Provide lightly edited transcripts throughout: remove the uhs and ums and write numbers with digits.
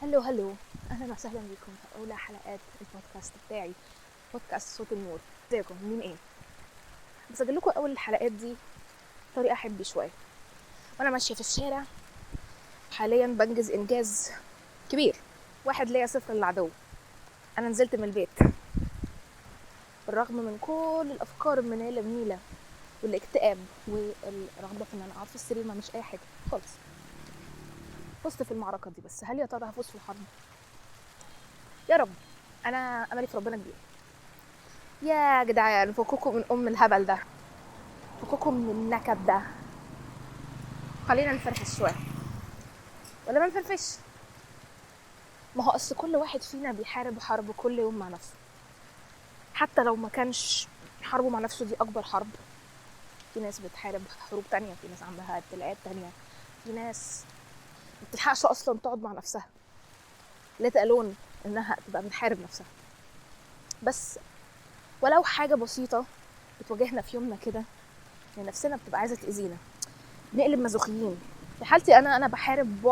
هلو اهلا وسهلا بكم في اولى حلقات البودكاست بتاعي، بودكاست صوت النور. ازيكم؟ مين ايه؟ بسجل لكم اول الحلقات دي بطريقه حبي شويه وانا ماشيه في الشارع. حاليا بنجز انجاز كبير، واحد ليا صفر للعدو. انا نزلت من البيت بالرغم من كل الافكار المنيله بنيله والاكتئاب والرغبه في ان انا اقعد في السرير ما مش اي حاجه خالص. فزت في المعركه دي، بس هل يا ترى هفوز في الحرب؟ يا رب. انا املي في ربنا كبير. يا جدعان فكوكم من الهبل ده، فكوكم من النكد ده، خلينا نفرفش شويه. ولا ما نفرفش؟ ما هو اصل كل واحد فينا بيحارب حرب كل يوم مع نفسه، حتى لو ما كانش حربه مع نفسه دي اكبر حرب. في ناس بتحارب حروب تانية، في ناس عندها ابتلاءات تانية، في ناس ما بتلحقش اصلا تقعد مع نفسها، لا تقلون انها تبقى بتحارب نفسها. بس ولو حاجه بسيطه بتواجهنا في يومنا كده لنفسنا بتبقى عايزه تاذينا، نقلب مازوخيين. في حالتي انا بحارب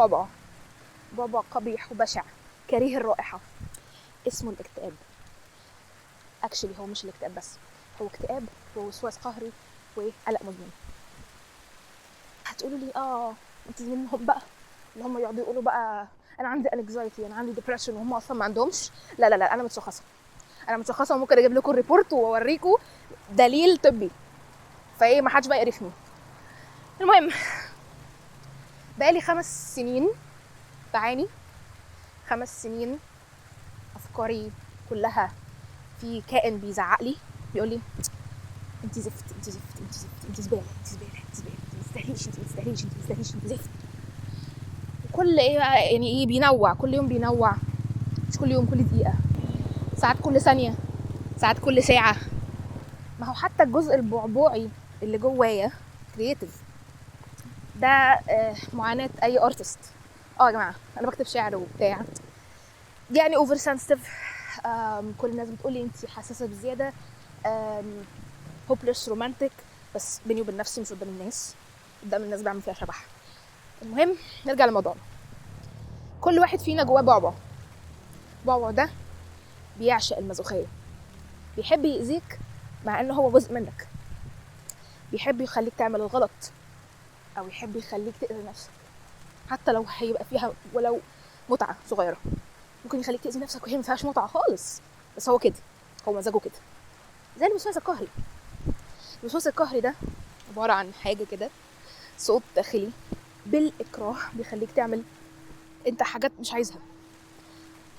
بعبع قبيح وبشع كريه الرائحه، اسمه الاكتئاب. اكشلي هو مش الاكتئاب بس، هو اكتئاب ووسواس قهري وقلق مزمن. هتقولوا لي انت منهم بقى اللي هم يقعدوا يقولوا بقى انا عندي انكزايتي، انا عندي ديبرشن، وهم اصلا ما عندهمش. لا انا متشخصه وممكن اجيب لكم الريبورت واوريكم دليل طبي، فايه ما حدش بقى يقرفني. المهم، بقالي 5 سنين بعاني، 5 سنين افكاري كلها في كائن بيزعق لي بيقول لي انت زفت، انت زفت، انت زفت، انت زباله، انت زباله، انت زباله، انت ما تستاهليش، انت ما تستاهليش، انت ما تستاهليش، انت زفت. وكل ايه يعني ايه بينوع، كل يوم بينوع، مش كل يوم، كل دقيقه، ساعات كل ثانيه، ساعات كل ساعه. ما هو حتى الجزء البعبعي اللي جوايا كرييتيف ده معاناه اي ارتست. يا جماعه انا بكتب شعر وبتاع، يعني اوفر سنسيتيف. كل الناس بتقولي انت حساسه بزياده، هوبلس رومانتك، بس بيني وبين نفسي مش قدام الناس. قدام الناس بعمل فيها شبح. المهم نرجع لموضوعنا. كل واحد فينا جواه بعبع ده بيعشق المازوخيه، بيحب يأذيك مع انه هو جزء منك، بيحب يخليك تعمل الغلط او يحب يخليك تأذي نفسك، حتى لو هيبقى فيها ولو متعه صغيره. ممكن يخليك تأذي نفسك وهي ما فيهاش متعه خالص، بس هو كده، هو مزاجه كده. زي الوسواس القهري. الوسواس القهري ده عباره عن حاجه كده، صوت داخلي بالإكراه بيخليك تعمل انت حاجات مش عايزها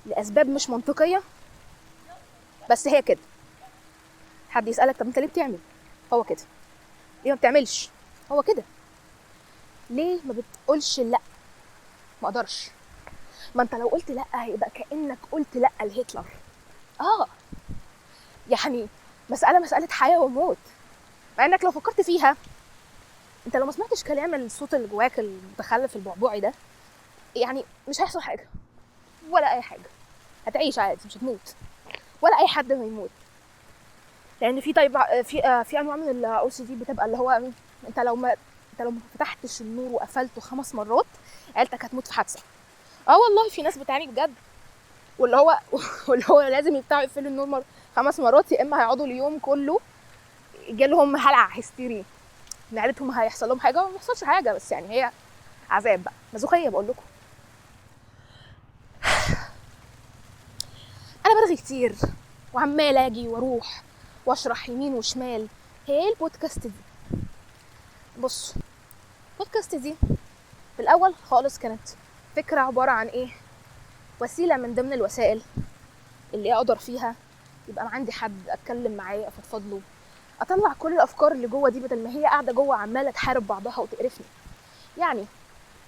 لأسباب مش منطقية، بس هي كده. حد يسألك طب انت ليه بتعمل؟ هو كده. ليه ما بتعملش؟ هو كده. ليه ما بتقولش لا؟ ما اقدرش. ما انت لو قلت لا هيبقى كأنك قلت لا لهتلر. يعني مسألة حياة وموت. مع انك لو فكرت فيها، انت لو ما سمعتش كلام الصوت اللي جواك المتخلف البعبعي ده، يعني مش هيحصل حاجة ولا اي حاجة، هتعيش عادي مش هتموت، ولا اي حد هيموت. لان في طيب في انواع من الاو سي دي بتبقى اللي هو انت لو ما فتحتش النور وقفلته 5 مرات عيلتك هتموت في حادثه. والله في ناس بتعاني بجد، واللي هو واللي هو لازم يبتاعوا يقفلوا النور 5 مرات، يا اما هيقعدوا اليوم كله جالهم هلع هستيري ان عيلتهم هيحصل لهم حاجه، وما يحصلش حاجه، بس يعني هي عذاب بقى، مازوخيه بقول لكم. انا برغي كتير وعمال اجي واروح واشرح يمين وشمال. هي ايه البودكاست دي؟ بص، البودكاست دي في الاول خالص كانت فكره عباره عن ايه، وسيله من ضمن الوسائل اللي اقدر فيها يبقى عندي حد اتكلم معاه افضفض له، اطلع كل الافكار اللي جوه دي بدل ما هي قاعده جوه عماله تحارب بعضها وتقرفني. يعني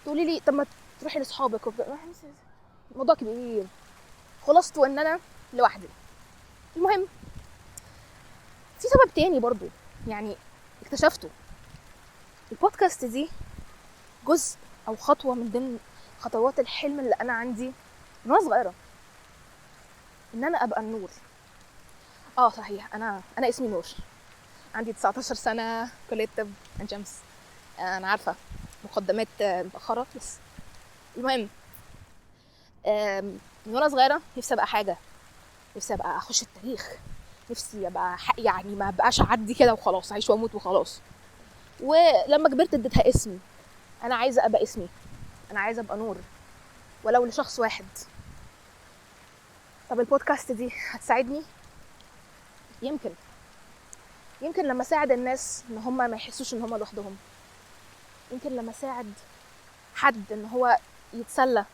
تقولي لي طب ما تروحي لاصحابك الموضوع كبير، خلاصته ان انا لوحدي. المهم، في سبب تاني برضو يعني اكتشفته. البودكاست دي جزء او خطوه من ضمن خطوات الحلم اللي انا عندي من وانا صغيره، ان انا ابقى النور. صحيح، انا اسمي نور، عندي 19 سنه، كليه طب عين شمس. انا عارفه مقدمات متاخره، بس المهم من وانا صغيره نفسي ابقى حاجه، نفسي ابقى اخش التاريخ، نفسي ابقى يعني ما بقاش اعدي كده وخلاص، اعيش واموت وخلاص. ولما كبرت اديتها اسمي. انا عايزه ابقى اسمي، انا عايزه ابقى نور ولو لشخص واحد. طب البودكاست دي هتساعدني؟ يمكن لما اساعد الناس ان هم ما يحسوش ان هم لوحدهم، يمكن لما اساعد حد ان هو يتسلى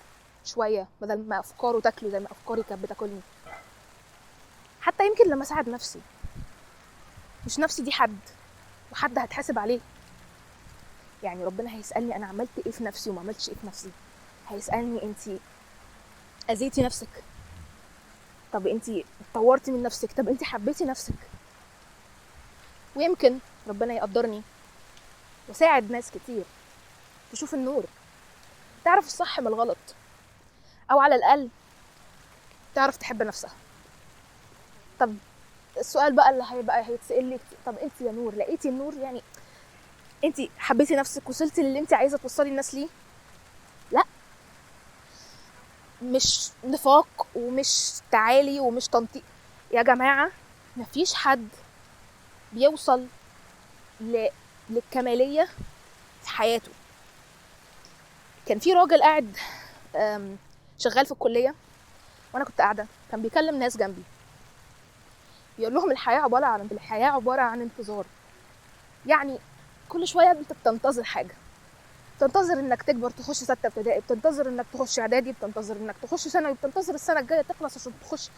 شويه بدل ما افكاره تاكله زي ما افكاري كانت بتاكلني. حتى يمكن لما اساعد نفسي، مش نفسي دي حد وحد هتحاسب عليه. يعني ربنا هيسالني انا عملت ايه في نفسي وما عملتش ايه في نفسي. هيسالني انتي اذيتي نفسك؟ طب انتي اتطورتي من نفسك؟ طب انتي حبيتي نفسك؟ ويمكن ربنا يقدرني وساعد ناس كتير تشوف النور، تعرف الصح من الغلط، او على الاقل تعرف تحب نفسها. طب السؤال بقى اللي هيتسأل لي، طب انت يا نور لقيتي النور؟ يعني انت حبيتي نفسك؟ وصلتي للي انت عايزه توصلي الناس ليه؟ لا، مش نفاق ومش تعالي ومش تنطيق يا جماعه. مفيش حد بيوصل للكماليه في حياته. كان في راجل قاعد شغال في الكليه وانا كنت قاعده، كان بيكلم ناس جنبي بيقول لهم الحياه عباره عن انتظار. يعني كل شويه انت بتنتظر حاجه، بتنتظر انك تكبر تخش 6 ابتدائي، بتنتظر انك تخش اعدادي، بتنتظر انك تخش ثانوي، بتنتظر السنه الجايه تخلص عشان تخش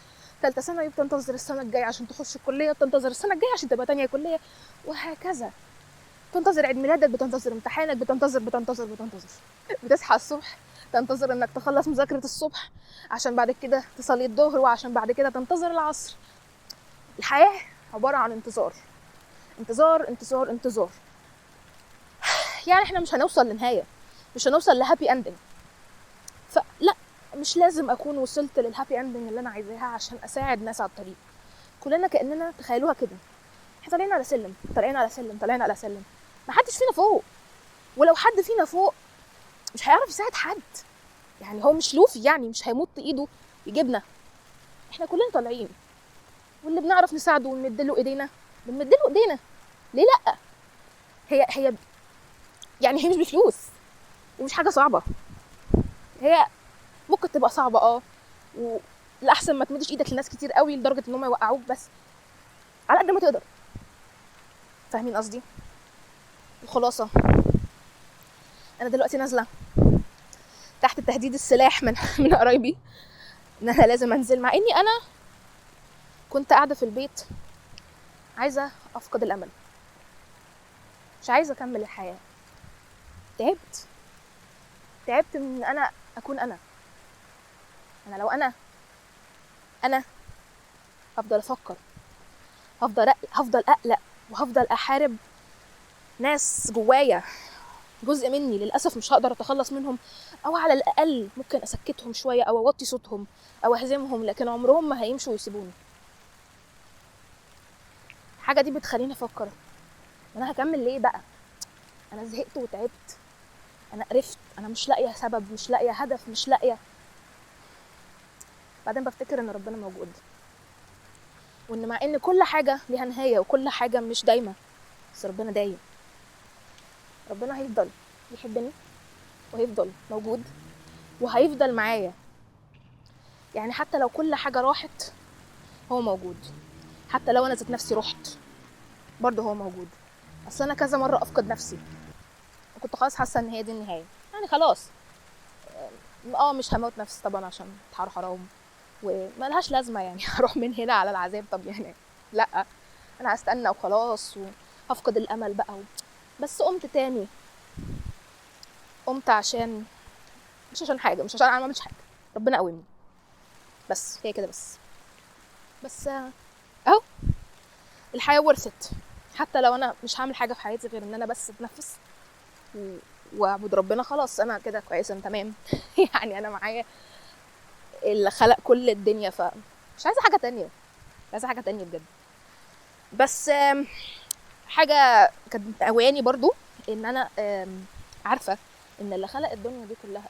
3 ثانوي، بتنتظر السنه الجايه عشان تخش الكليه، بتنتظر السنه الجايه عشان تبقى 2 كليه، وهكذا. بتنتظر عيد ميلادك، بتنتظر امتحانك، بتنتظر بتصحى الصبح تنتظر انك تخلص مذاكره الصبح عشان بعد كده تصلي الظهر، وعشان بعد كده تنتظر العصر. الحياه عباره عن انتظار انتظار انتظار انتظار. يعني احنا مش هنوصل لنهايه، مش هنوصل لهابي اندنج. فلا، مش لازم اكون وصلت للهابي اندنج اللي انا عايزاها عشان اساعد ناس على الطريق. كلنا كاننا تخيلوها كده، احنا طالعين على سلم طالعين على سلم، ما حدش فينا فوق. ولو حد فينا فوق مش هيعرف يساعد حد. يعني هو مش لوفي، يعني مش هيمط ايده يجيبنا. احنا كلنا طالعين، واللي بنعرف نساعده ونمدله ايدينا بنمدله ايدينا. ليه لا؟ هي يعني هي مش بفلوس ومش حاجه صعبه. هي ممكن تبقى صعبه والاحسن ما تمدش ايدك لناس كتير قوي لدرجه ان هم يوقعوك، بس على قد ما تقدر. فاهمين قصدي؟ الخلاصه، انا دلوقتي نازله تحت تهديد السلاح من قرايبي ان انا لازم انزل، مع اني انا كنت قاعده في البيت عايزه افقد الامل، مش عايزه اكمل الحياه. تعبت من ان انا اكون انا لو انا هفضل افكر، هفضل اقلق، وهفضل احارب ناس جوايا جزء مني للاسف مش هقدر اتخلص منهم، او على الاقل ممكن اسكتهم شويه او اوطي صوتهم او اهزمهم، لكن عمرهم ما هيمشوا ويسيبوني. الحاجه دي بتخليني افكر انا هكمل ليه بقى؟ انا زهقت وتعبت، انا قرفت، انا مش لاقيه سبب، مش لاقيه هدف، مش لاقيه. بعدين بفتكر ان ربنا موجود، وان مع ان كل حاجه ليها نهايه وكل حاجه مش دايمه، بس ربنا دايم. ربنا هيفضل يحبني وهيفضل موجود وهيفضل معايا. يعني حتى لو كل حاجه راحت هو موجود، حتى لو انا ذات نفسي رحت برضه هو موجود. اصل انا كذا مره افقد نفسي وكنت خلاص حاسه ان هي دي النهايه، يعني خلاص مش هموت نفسي طبعا عشان حرام وملهاش لازمه، يعني هروح من هنا على العذاب. طب يعني لا، انا هستنى وخلاص وهفقد الامل بقى بس قمت تاني، قمت عشان مش عشان حاجه، مش عشان انا ما عملتش حاجه، ربنا قومني بس، هي كده بس اهو الحياه ورثت. حتى لو انا مش هعمل حاجه في حياتي غير ان انا بس اتنفس واعبد ربنا، خلاص انا كده كويسه، انا تمام. يعني انا معايا اللي خلق كل الدنيا، فمش عايزه حاجه تانية، عايزه حاجه تانية بجد. بس حاجه كانت قواني برضو ان انا عارفه ان اللي خلق الدنيا دي كلها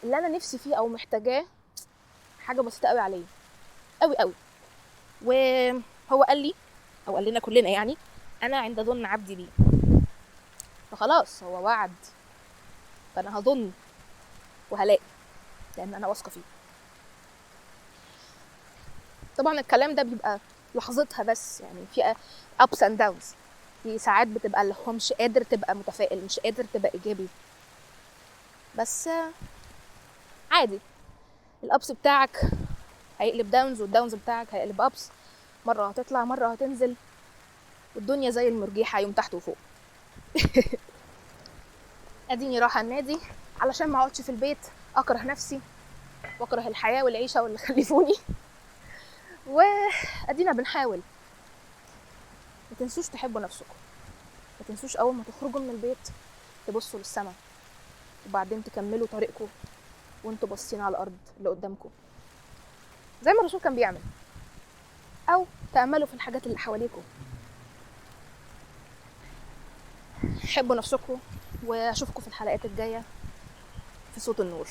اللي انا نفسي فيه او محتاجاه حاجه بسيطه قوي عليا، قوي قوي. وهو قال لي او قال لنا كلنا يعني انا عند ظن عبدي بي، فخلاص هو وعد، فانا هظن وهلاقي، لان انا واثقه فيه. طبعا الكلام ده بيبقى لحظتها بس، يعني في ups and downs، في ساعات بتبقى اللي هو مش قادر تبقى متفائل، مش قادر تبقى ايجابي، بس عادي. الابس بتاعك هيقلب داونز، والداونز بتاعك هيقلب ابس، مره هتطلع مره هتنزل، والدنيا زي المرجيحه يوم تحت وفوق. اديني رايحه النادي علشان ما اقعدش في البيت اكره نفسي واكره الحياه والعيشه واللي خلفوني. وادينا بنحاول. ما تنسوش تحبوا نفسكم، ما تنسوش اول ما تخرجوا من البيت تبصوا للسماء، وبعدين تكملوا طريقكم وانتوا باصين على الارض اللي قدامكم زي ما الرسول كان بيعمل، او تأملوا في الحاجات اللي حواليكم. حبوا نفسكم، واشوفكم في الحلقات الجايه في صوت النور.